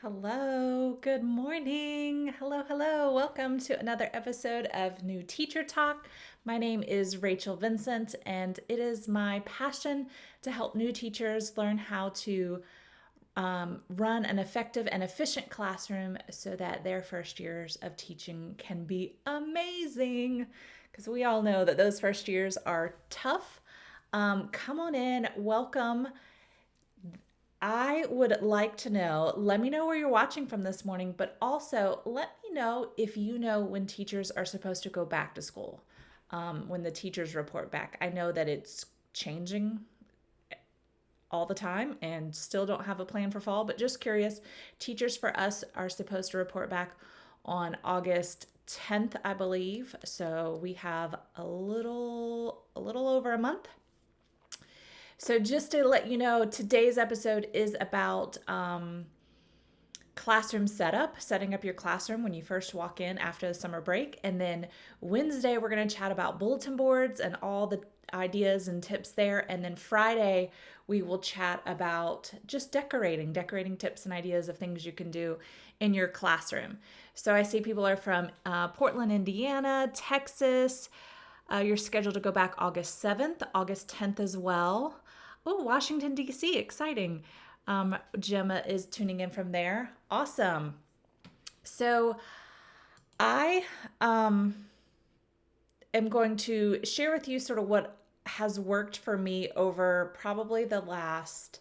Hello, good morning. Hello. Welcome to another episode of New Teacher Talk. My name is Rachel Vincent, and it is my passion to help new teachers learn how to run an effective and efficient classroom so that their first years of teaching can be amazing. Because we all know that those first years are tough. Come on in, welcome. I would like to know, let me know where you're watching from this morning, but also let me know if you know when teachers are supposed to go back to school, when the teachers report back. I know that it's changing all the time and still don't have a plan for fall, but just curious. Teachers for us are supposed to report back on August 10th, I believe. So we have a little over a month. So, just to let you know, today's episode is about classroom setup, setting up your classroom when you first walk in after the summer break. And then Wednesday, we're going to chat about bulletin boards and all the ideas and tips there. And then Friday, we will chat about just decorating tips and ideas of things you can do in your classroom. So, I see people are from Portland, Indiana, Texas. You're scheduled to go back August 7th, August 10th as well. Oh, Washington, D.C., exciting. Gemma is tuning in from there. Awesome. So I am going to share with you sort of what has worked for me over probably the last,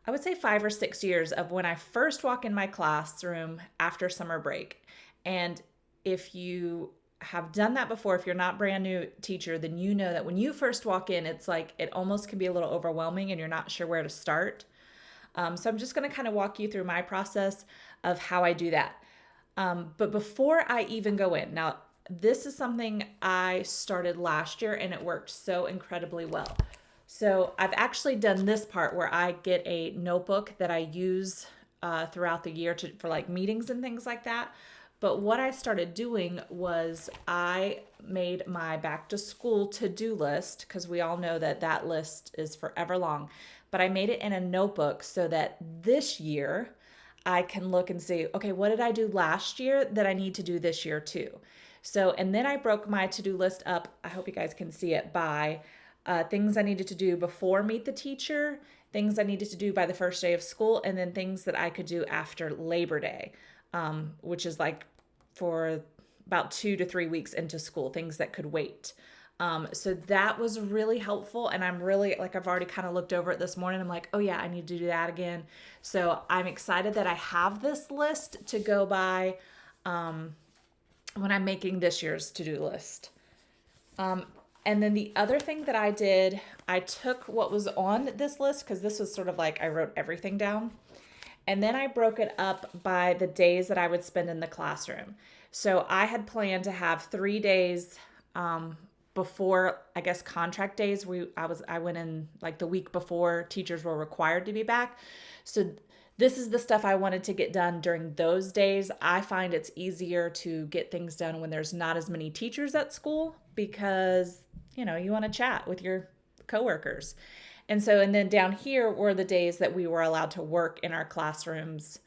I would say 5 or 6 years of when I first walk in my classroom after summer break. And if you have done that before, if you're not brand new teacher, then you know that when you first walk in, it's like it almost can be a little overwhelming and you're not sure where to start. So I'm just going to kind of walk you through my process of how I do that. But before I even go in, now this is something I started last year and it worked so incredibly well. So I've actually done this part where I get a notebook that I use throughout the year for like meetings and things like that. But what I started doing was I made my back to school to-do list, because we all know that that list is forever long. But I made it in a notebook so that this year I can look and see, okay, what did I do last year that I need to do this year too? So, and then I broke my to-do list up, I hope you guys can see it, by things I needed to do before Meet the Teacher, things I needed to do by the first day of school, and then things that I could do after Labor Day, which is like for about 2 to 3 weeks into school, things that could wait. So that was really helpful. And I'm really, like, I've already kind of looked over it this morning. I'm like, oh yeah, I need to do that again. So I'm excited that I have this list to go by when I'm making this year's to-do list. And then the other thing that I did, I took what was on this list, because this was sort of like I wrote everything down. And then I broke it up by the days that I would spend in the classroom. So I had planned to have 3 days before, I guess, contract days. I went in like the week before teachers were required to be back. So this is the stuff I wanted to get done during those days. I find it's easier to get things done when there's not as many teachers at school, because, you want to chat with your coworkers. And then down here were the days that we were allowed to work in our classrooms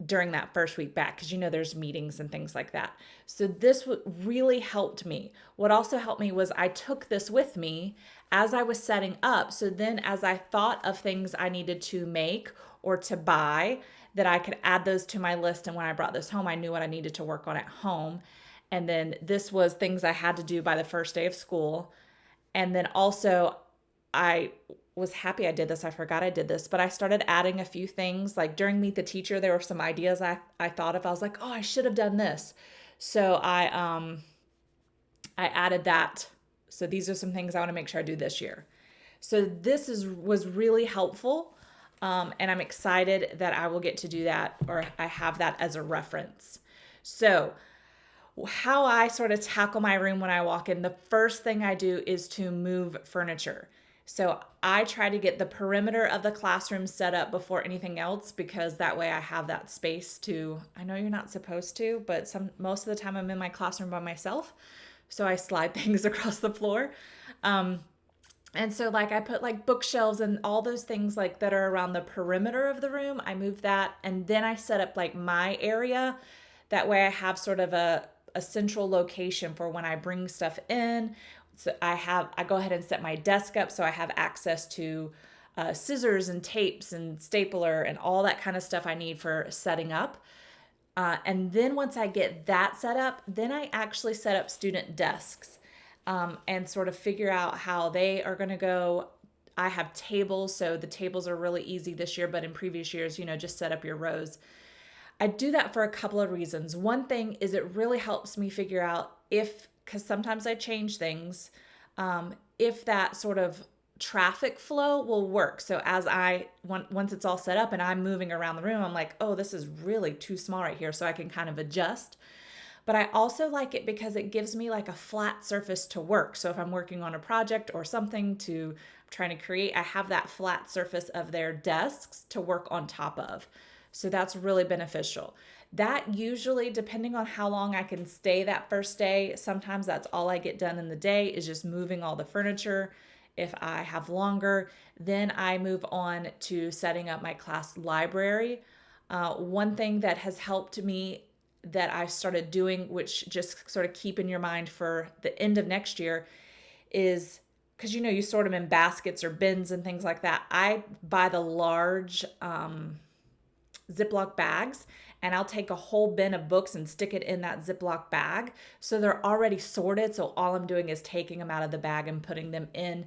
during that first week back, because there's meetings and things like that. So this really helped me. What also helped me was I took this with me as I was setting up. So then as I thought of things I needed to make or to buy, that I could add those to my list. And when I brought this home, I knew what I needed to work on at home. And then this was things I had to do by the first day of school. And then also I was happy I did this. I forgot I did this, but I started adding a few things. Like during Meet the Teacher, there were some ideas I thought of. I was like, oh, I should have done this. So I added that. So these are some things I want to make sure I do this year. So this was really helpful. And I'm excited that I will get to do that, or I have that as a reference. So how I sort of tackle my room when I walk in, the first thing I do is to move furniture. So I try to get the perimeter of the classroom set up before anything else, because that way I have that space to, I know you're not supposed to, but most of the time I'm in my classroom by myself. So I slide things across the floor. And so like I put like bookshelves and all those things like that are around the perimeter of the room. I move that, and then I set up like my area. That way I have sort of a central location for when I bring stuff in. So I go ahead and set my desk up so I have access to scissors and tapes and stapler and all that kind of stuff I need for setting up. And then once I get that set up, then I actually set up student desks, and sort of figure out how they are going to go. I have tables, so the tables are really easy this year, but in previous years, just set up your rows. I do that for a couple of reasons. One thing is it really helps me figure out because sometimes I change things, if that sort of traffic flow will work. So once it's all set up and I'm moving around the room, I'm like, oh, this is really too small right here. So I can kind of adjust. But I also like it because it gives me like a flat surface to work. So if I'm working on a project or something trying to create, I have that flat surface of their desks to work on top of. So that's really beneficial. That usually, depending on how long I can stay that first day, sometimes that's all I get done in the day is just moving all the furniture. If I have longer, then I move on to setting up my class library. One thing that has helped me that I started doing, which just sort of keep in your mind for the end of next year, is because you sort them in baskets or bins and things like that. I buy the large Ziploc bags, and I'll take a whole bin of books and stick it in that Ziploc bag. So they're already sorted. So all I'm doing is taking them out of the bag and putting them into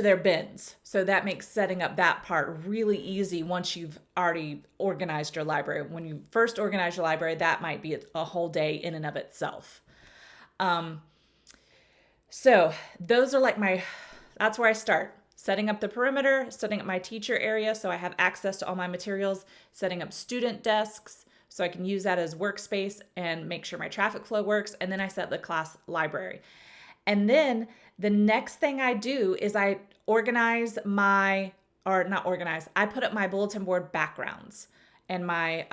their bins. So that makes setting up that part really easy once you've already organized your library. When you first organize your library, that might be a whole day in and of itself. So those are that's where I start. Setting up the perimeter, setting up my teacher area so I have access to all my materials, setting up student desks so I can use that as workspace and make sure my traffic flow works, and then I set the class library. And then the next thing I do is I I put up my bulletin board backgrounds and my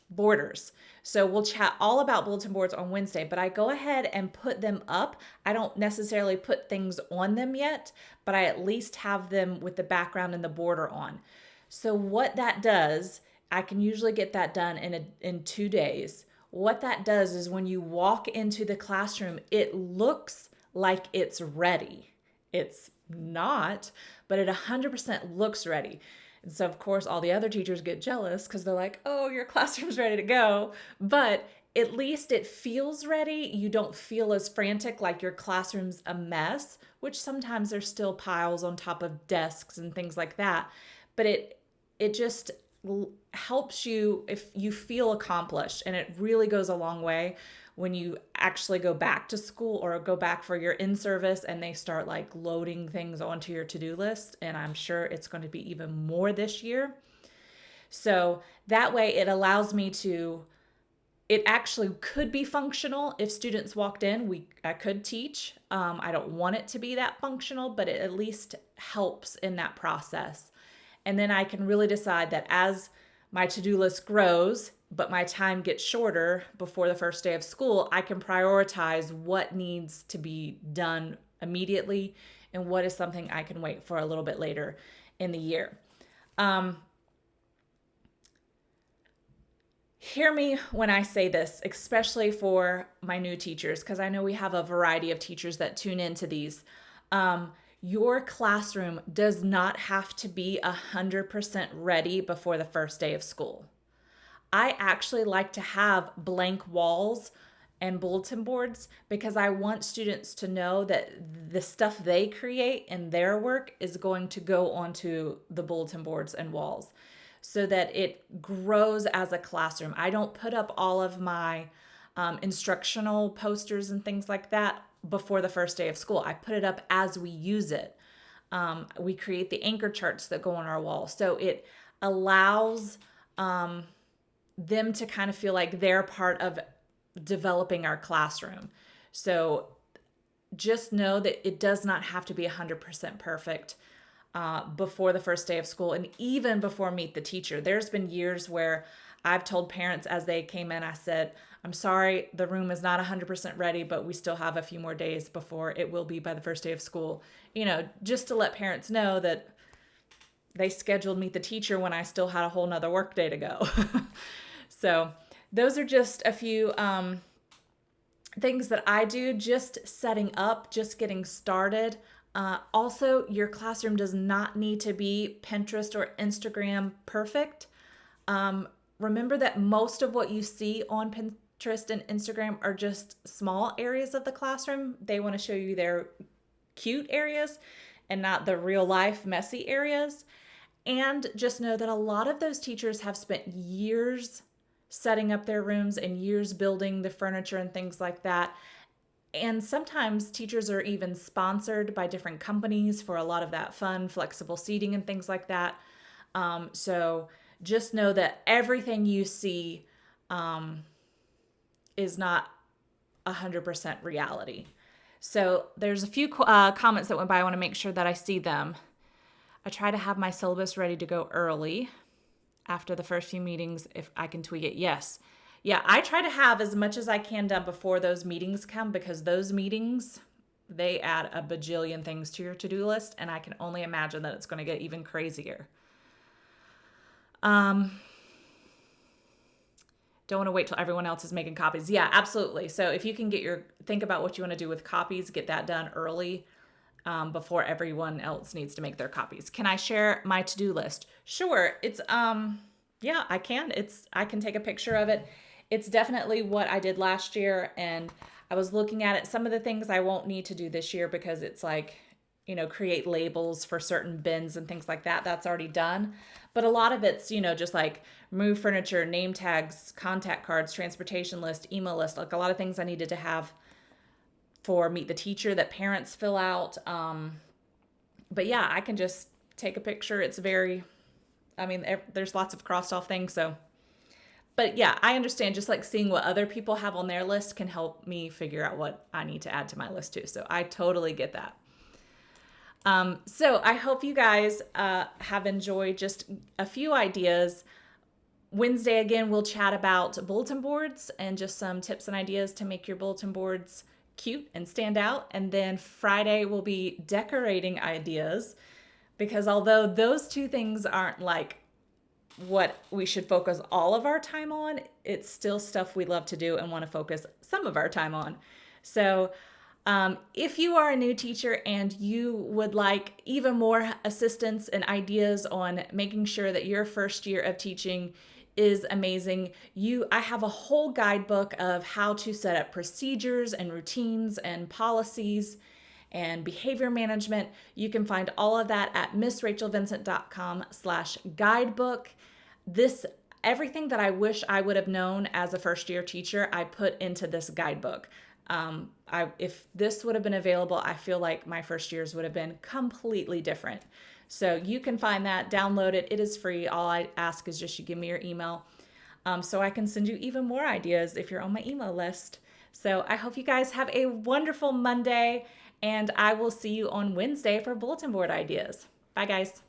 borders. So we'll chat all about bulletin boards on Wednesday, but I go ahead and put them up. I don't necessarily put things on them yet, but I at least have them with the background and the border on. So what that does, I can usually get that done in 2 days. What that does is when you walk into the classroom, it looks like it's ready. It's not, but it 100% looks ready. And so, of course, all the other teachers get jealous because they're like, oh, your classroom's ready to go. But at least it feels ready. You don't feel as frantic like your classroom's a mess, which sometimes there's still piles on top of desks and things like that. But it just helps you if you feel accomplished, and it really goes a long way when you actually go back to school or go back for your in-service and they start like loading things onto your to-do list. And I'm sure it's going to be even more this year. So that way it allows me it actually could be functional. If students walked in, I could teach. I don't want it to be that functional, but it at least helps in that process. And then I can really decide that as my to-do list grows, but my time gets shorter before the first day of school, I can prioritize what needs to be done immediately and what is something I can wait for a little bit later in the year. Hear me when I say this, especially for my new teachers, because I know we have a variety of teachers that tune into these. Your classroom does not have to be 100% ready before the first day of school. I actually like to have blank walls and bulletin boards because I want students to know that the stuff they create in their work is going to go onto the bulletin boards and walls so that it grows as a classroom. I don't put up all of my instructional posters and things like that before the first day of school. I put it up as we use it. We create the anchor charts that go on our wall. So it allows them to kind of feel like they're part of developing our classroom. So just know that it does not have to be 100% perfect before the first day of school, and even before Meet the Teacher. There's been years where I've told parents as they came in, I said, I'm sorry, the room is not 100% ready, but we still have a few more days before it will be by the first day of school. Just to let parents know that they scheduled Meet the Teacher when I still had a whole nother work day to go. So those are just a few things that I do, just setting up, just getting started. Also, your classroom does not need to be Pinterest or Instagram perfect. Remember that most of what you see on Pinterest and Instagram are just small areas of the classroom. They want to show you their cute areas and not the real life messy areas. And just know that a lot of those teachers have spent years setting up their rooms and years building the furniture and things like that. And sometimes teachers are even sponsored by different companies for a lot of that fun, flexible seating and things like that. So just know that everything you see is not 100% reality. So there's a few comments that went by. I want to make sure that I see them. I try to have my syllabus ready to go early after the first few meetings if I can tweak it. Yes. Yeah, I try to have as much as I can done before those meetings come, because those meetings, they add a bajillion things to your to-do list, and I can only imagine that it's going to get even crazier. Don't want to wait till everyone else is making copies. Yeah, absolutely. So if you can think about what you want to do with copies, get that done early before everyone else needs to make their copies. Can I share my to-do list? Sure. It's, yeah, I can. I can take a picture of it. It's definitely what I did last year. And I was looking at it. Some of the things I won't need to do this year because it's like, create labels for certain bins and things like that. That's already done. But a lot of it's, just like move furniture, name tags, contact cards, transportation list, email list, like a lot of things I needed to have for Meet the Teacher that parents fill out. But yeah, I can just take a picture. There's lots of crossed off things. But yeah, I understand, just like seeing what other people have on their list can help me figure out what I need to add to my list too. So I totally get that. So I hope you guys have enjoyed just a few ideas. Wednesday, again, we'll chat about bulletin boards and just some tips and ideas to make your bulletin boards cute and stand out. And then Friday will be decorating ideas, because although those two things aren't like what we should focus all of our time on, it's still stuff we love to do and want to focus some of our time on. So if you are a new teacher and you would like even more assistance and ideas on making sure that your first year of teaching is amazing, I have a whole guidebook of how to set up procedures and routines and policies and behavior management. You can find all of that at missrachelvincent.com/guidebook. Everything that I wish I would have known as a first year teacher, I put into this guidebook. If this would have been available, I feel like my first years would have been completely different. So you can find that, download it. It is free. All I ask is just you give me your email, so I can send you even more ideas if you're on my email list. So I hope you guys have a wonderful Monday, and I will see you on Wednesday for bulletin board ideas. Bye, guys.